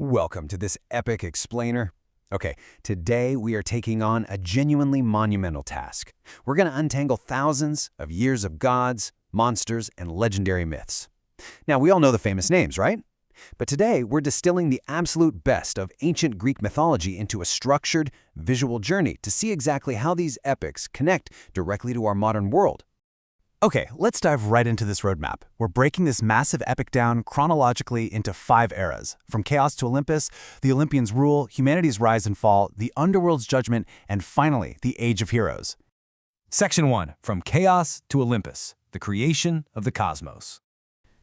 Welcome to this epic explainer. Okay, today we are taking on a genuinely monumental task. We're going to untangle thousands of years of gods, monsters, and legendary myths. Now, we all know the famous names, right? But today, we're distilling the absolute best of ancient Greek mythology into a structured, visual journey to see exactly how these epics connect directly to our modern world. Okay, let's dive right into this roadmap. We're breaking this massive epic down chronologically into 5 eras, from chaos to Olympus, the Olympians' rule, humanity's rise and fall, the underworld's judgment, and finally, the Age of Heroes. Section 1, from chaos to Olympus, the creation of the cosmos.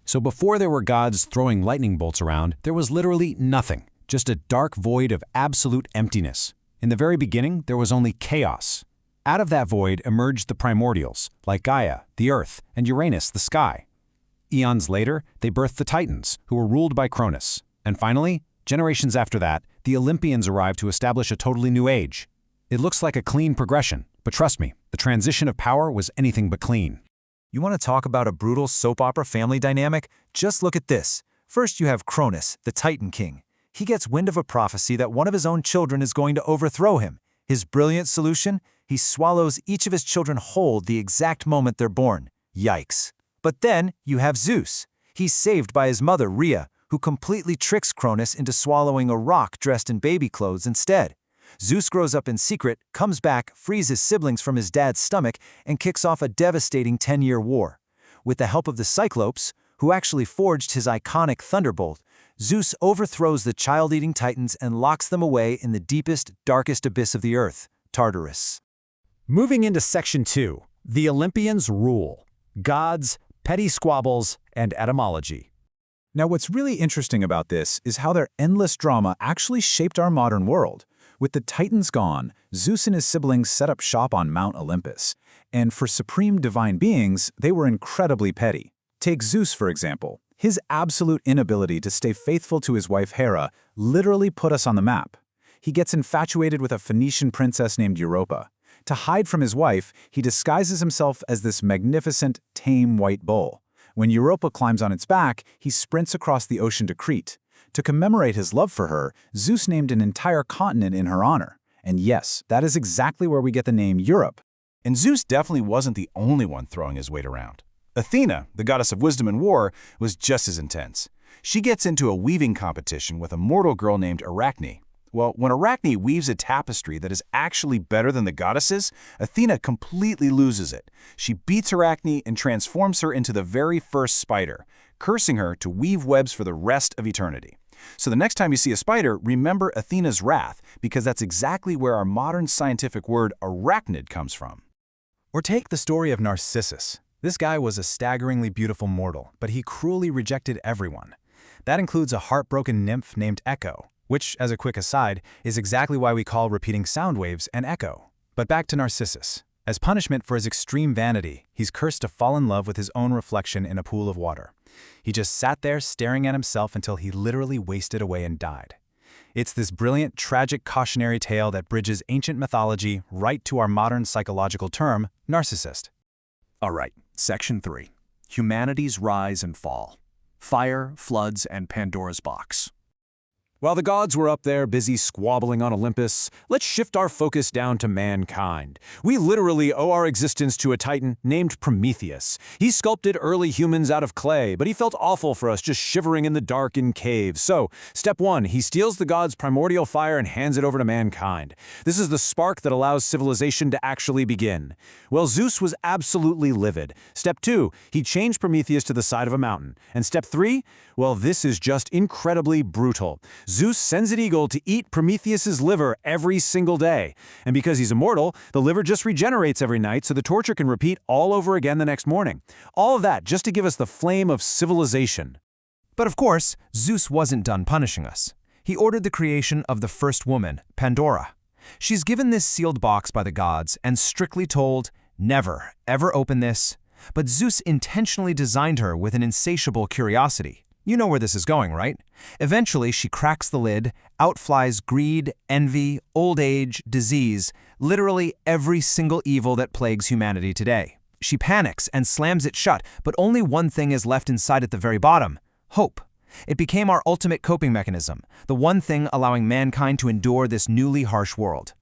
So before there were gods throwing lightning bolts around, there was literally nothing, just a dark void of absolute emptiness. In the very beginning, there was only chaos. Out of that void emerged the primordials, like Gaia, the earth, and Uranus, the sky. Eons later, they birthed the Titans, who were ruled by Cronus. And finally, generations after that, the Olympians arrived to establish a totally new age. It looks like a clean progression, but trust me, the transition of power was anything but clean. You want to talk about a brutal soap opera family dynamic? Just look at this. First you have Cronus, the Titan king. He gets wind of a prophecy that one of his own children is going to overthrow him. His brilliant solution? He swallows each of his children whole the exact moment they're born. Yikes. But then you have Zeus. He's saved by his mother, Rhea, who completely tricks Cronus into swallowing a rock dressed in baby clothes instead. Zeus grows up in secret, comes back, frees his siblings from his dad's stomach, and kicks off a devastating 10-year war. With the help of the Cyclopes, who actually forged his iconic thunderbolt, Zeus overthrows the child-eating Titans and locks them away in the deepest, darkest abyss of the earth, Tartarus. Moving into Section 2, the Olympians' rule, gods, petty squabbles, and etymology. Now, what's really interesting about this is how their endless drama actually shaped our modern world. With the Titans gone, Zeus and his siblings set up shop on Mount Olympus. And for supreme divine beings, they were incredibly petty. Take Zeus, for example. His absolute inability to stay faithful to his wife Hera literally put us on the map. He gets infatuated with a Phoenician princess named Europa. To hide from his wife, he disguises himself as this magnificent, tame white bull. When Europa climbs on its back, he sprints across the ocean to Crete. To commemorate his love for her, Zeus named an entire continent in her honor. And yes, that is exactly where we get the name Europe. And Zeus definitely wasn't the only one throwing his weight around. Athena, the goddess of wisdom and war, was just as intense. She gets into a weaving competition with a mortal girl named Arachne. Well, when Arachne weaves a tapestry that is actually better than the goddesses, Athena completely loses it. She beats Arachne and transforms her into the very first spider, cursing her to weave webs for the rest of eternity. So the next time you see a spider, remember Athena's wrath, because that's exactly where our modern scientific word arachnid comes from. Or take the story of Narcissus. This guy was a staggeringly beautiful mortal, but he cruelly rejected everyone. That includes a heartbroken nymph named Echo, which, as a quick aside, is exactly why we call repeating sound waves an echo. But back to Narcissus. As punishment for his extreme vanity, he's cursed to fall in love with his own reflection in a pool of water. He just sat there staring at himself until he literally wasted away and died. It's this brilliant, tragic cautionary tale that bridges ancient mythology right to our modern psychological term, narcissist. All right, Section 3. Humanity's rise and fall. Fire, floods, and Pandora's box. While the gods were up there busy squabbling on Olympus, let's shift our focus down to mankind. We literally owe our existence to a titan named Prometheus. He sculpted early humans out of clay, but he felt awful for us just shivering in the dark in caves. So, step 1, he steals the gods' primordial fire and hands it over to mankind. This is the spark that allows civilization to actually begin. Well, Zeus was absolutely livid. Step 2, he changed Prometheus to the side of a mountain. And step 3, well, this is just incredibly brutal. Zeus sends an eagle to eat Prometheus's liver every single day. And because he's immortal, the liver just regenerates every night so the torture can repeat all over again the next morning. All of that just to give us the flame of civilization. But of course, Zeus wasn't done punishing us. He ordered the creation of the first woman, Pandora. She's given this sealed box by the gods and strictly told, never, ever open this. But Zeus intentionally designed her with an insatiable curiosity. You know where this is going, right? Eventually, she cracks the lid, out flies greed, envy, old age, disease, literally every single evil that plagues humanity today. She panics and slams it shut, but only one thing is left inside at the very bottom: hope. It became our ultimate coping mechanism, the one thing allowing mankind to endure this newly harsh world.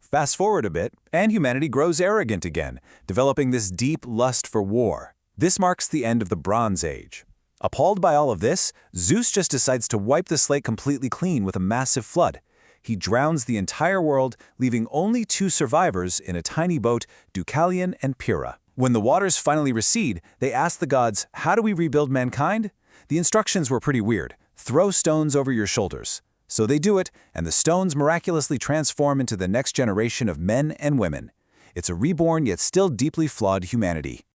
Fast forward a bit, and humanity grows arrogant again, developing this deep lust for war. This marks the end of the Bronze Age. Appalled by all of this, Zeus just decides to wipe the slate completely clean with a massive flood. He drowns the entire world, leaving only 2 survivors in a tiny boat, Deucalion and Pyrrha. When the waters finally recede, they ask the gods, "How do we rebuild mankind?" The instructions were pretty weird. Throw stones over your shoulders. So they do it, and the stones miraculously transform into the next generation of men and women. It's a reborn yet still deeply flawed humanity.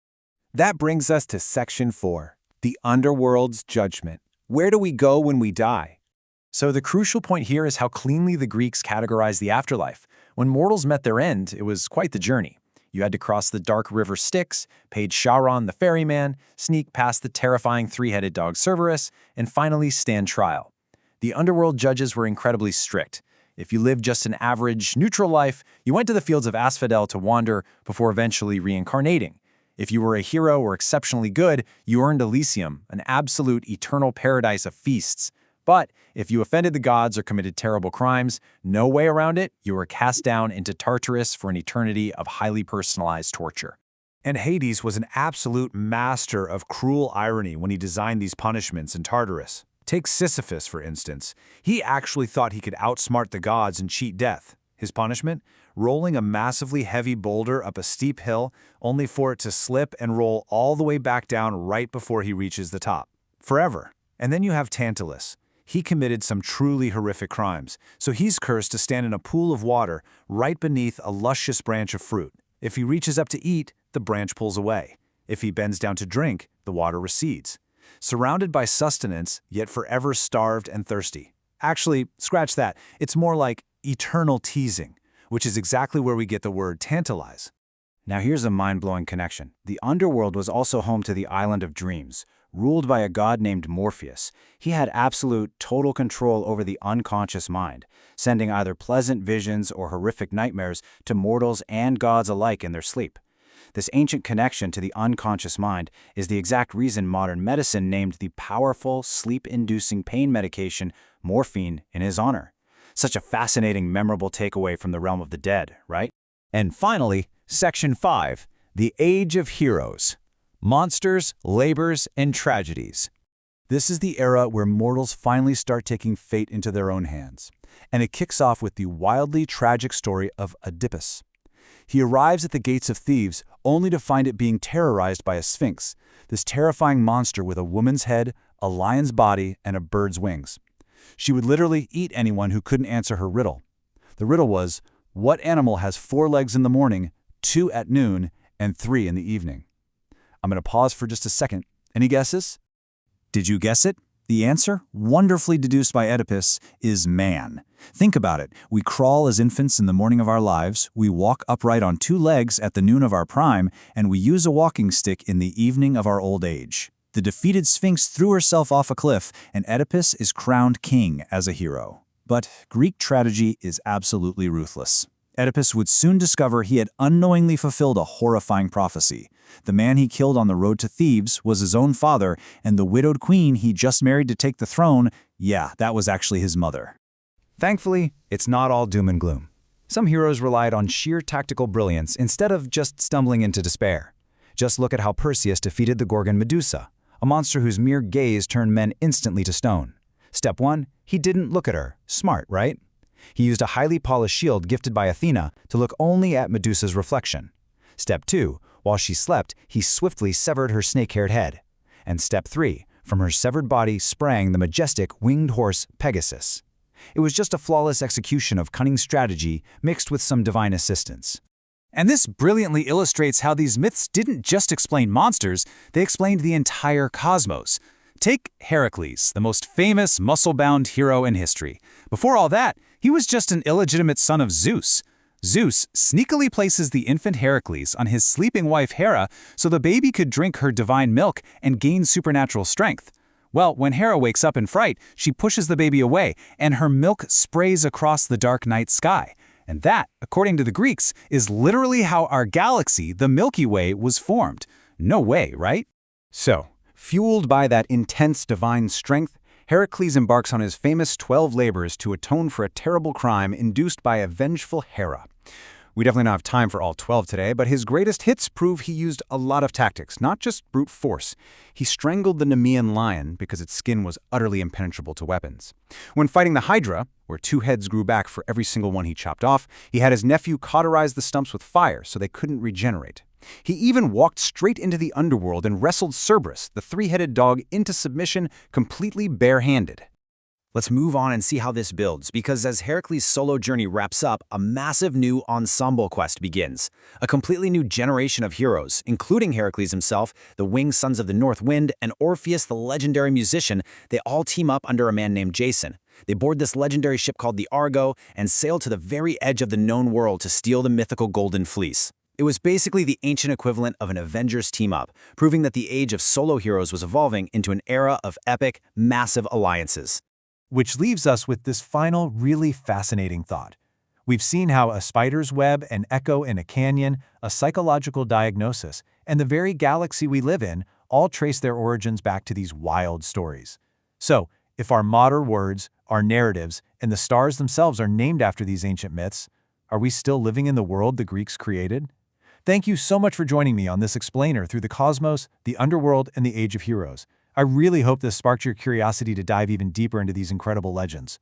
That brings us to Section 4, the Underworld's Judgment. Where do we go when we die? So the crucial point here is how cleanly the Greeks categorized the afterlife. When mortals met their end, it was quite the journey. You had to cross the dark river Styx, page Charon the ferryman, sneak past the terrifying 3-headed dog Cerberus, and finally stand trial. The underworld judges were incredibly strict. If you lived just an average, neutral life, you went to the fields of Asphodel to wander before eventually reincarnating. If you were a hero or exceptionally good, you earned Elysium, an absolute eternal paradise of feasts. But if you offended the gods or committed terrible crimes, no way around it, you were cast down into Tartarus for an eternity of highly personalized torture. And Hades was an absolute master of cruel irony when he designed these punishments in Tartarus. Take Sisyphus, for instance. He actually thought he could outsmart the gods and cheat death. His punishment? Rolling a massively heavy boulder up a steep hill, only for it to slip and roll all the way back down right before he reaches the top. Forever. And then you have Tantalus. He committed some truly horrific crimes, so he's cursed to stand in a pool of water right beneath a luscious branch of fruit. If he reaches up to eat, the branch pulls away. If he bends down to drink, the water recedes. Surrounded by sustenance, yet forever starved and thirsty. Actually, scratch that. It's more like eternal teasing, which is exactly where we get the word tantalize. Now here's a mind-blowing connection. The underworld was also home to the Island of Dreams, ruled by a god named Morpheus. He had absolute, total control over the unconscious mind, sending either pleasant visions or horrific nightmares to mortals and gods alike in their sleep. This ancient connection to the unconscious mind is the exact reason modern medicine named the powerful, sleep-inducing pain medication morphine in his honor. Such a fascinating, memorable takeaway from the realm of the dead, right? And finally, Section 5, the Age of Heroes. Monsters, labors, and tragedies. This is the era where mortals finally start taking fate into their own hands. And it kicks off with the wildly tragic story of Oedipus. He arrives at the gates of Thebes only to find it being terrorized by a sphinx, this terrifying monster with a woman's head, a lion's body, and a bird's wings. She would literally eat anyone who couldn't answer her riddle. The riddle was, what animal has 4 legs in the morning, 2 at noon, and 3 in the evening? I'm going to pause for just a second. Any guesses? Did you guess it? The answer, wonderfully deduced by Oedipus, is man. Think about it. We crawl as infants in the morning of our lives, we walk upright on 2 legs at the noon of our prime, and we use a walking stick in the evening of our old age. The defeated Sphinx threw herself off a cliff, and Oedipus is crowned king as a hero. But Greek tragedy is absolutely ruthless. Oedipus would soon discover he had unknowingly fulfilled a horrifying prophecy. The man he killed on the road to Thebes was his own father, and the widowed queen he just married to take the throne, yeah, that was actually his mother. Thankfully, it's not all doom and gloom. Some heroes relied on sheer tactical brilliance instead of just stumbling into despair. Just look at how Perseus defeated the Gorgon Medusa, a monster whose mere gaze turned men instantly to stone. Step 1, he didn't look at her. Smart, right? He used a highly polished shield gifted by Athena to look only at Medusa's reflection. Step 2, while she slept, he swiftly severed her snake-haired head. And Step 3, from her severed body sprang the majestic winged horse Pegasus. It was just a flawless execution of cunning strategy mixed with some divine assistance. And this brilliantly illustrates how these myths didn't just explain monsters, they explained the entire cosmos. Take Heracles, the most famous muscle-bound hero in history. Before all that, he was just an illegitimate son of Zeus. Zeus sneakily places the infant Heracles on his sleeping wife Hera so the baby could drink her divine milk and gain supernatural strength. Well, when Hera wakes up in fright, she pushes the baby away, and her milk sprays across the dark night sky. And that, according to the Greeks, is literally how our galaxy, the Milky Way, was formed. No way, right? So, fueled by that intense divine strength, Heracles embarks on his famous 12 labors to atone for a terrible crime induced by a vengeful Hera. We definitely don't have time for all 12 today, but his greatest hits prove he used a lot of tactics, not just brute force. He strangled the Nemean lion because its skin was utterly impenetrable to weapons. When fighting the Hydra, where 2 heads grew back for every single one he chopped off, he had his nephew cauterize the stumps with fire so they couldn't regenerate. He even walked straight into the underworld and wrestled Cerberus, the 3-headed dog, into submission completely barehanded. Let's move on and see how this builds, because as Heracles' solo journey wraps up, a massive new ensemble quest begins. A completely new generation of heroes, including Heracles himself, the winged sons of the North Wind, and Orpheus, the legendary musician, they all team up under a man named Jason. They board this legendary ship called the Argo and sail to the very edge of the known world to steal the mythical Golden Fleece. It was basically the ancient equivalent of an Avengers team-up, proving that the age of solo heroes was evolving into an era of epic, massive alliances. Which leaves us with this final, really fascinating thought. We've seen how a spider's web, an echo in a canyon, a psychological diagnosis, and the very galaxy we live in all trace their origins back to these wild stories. So, if our modern words, our narratives, and the stars themselves are named after these ancient myths, are we still living in the world the Greeks created? Thank you so much for joining me on this explainer through the cosmos, the underworld, and the Age of Heroes. I really hope this sparked your curiosity to dive even deeper into these incredible legends.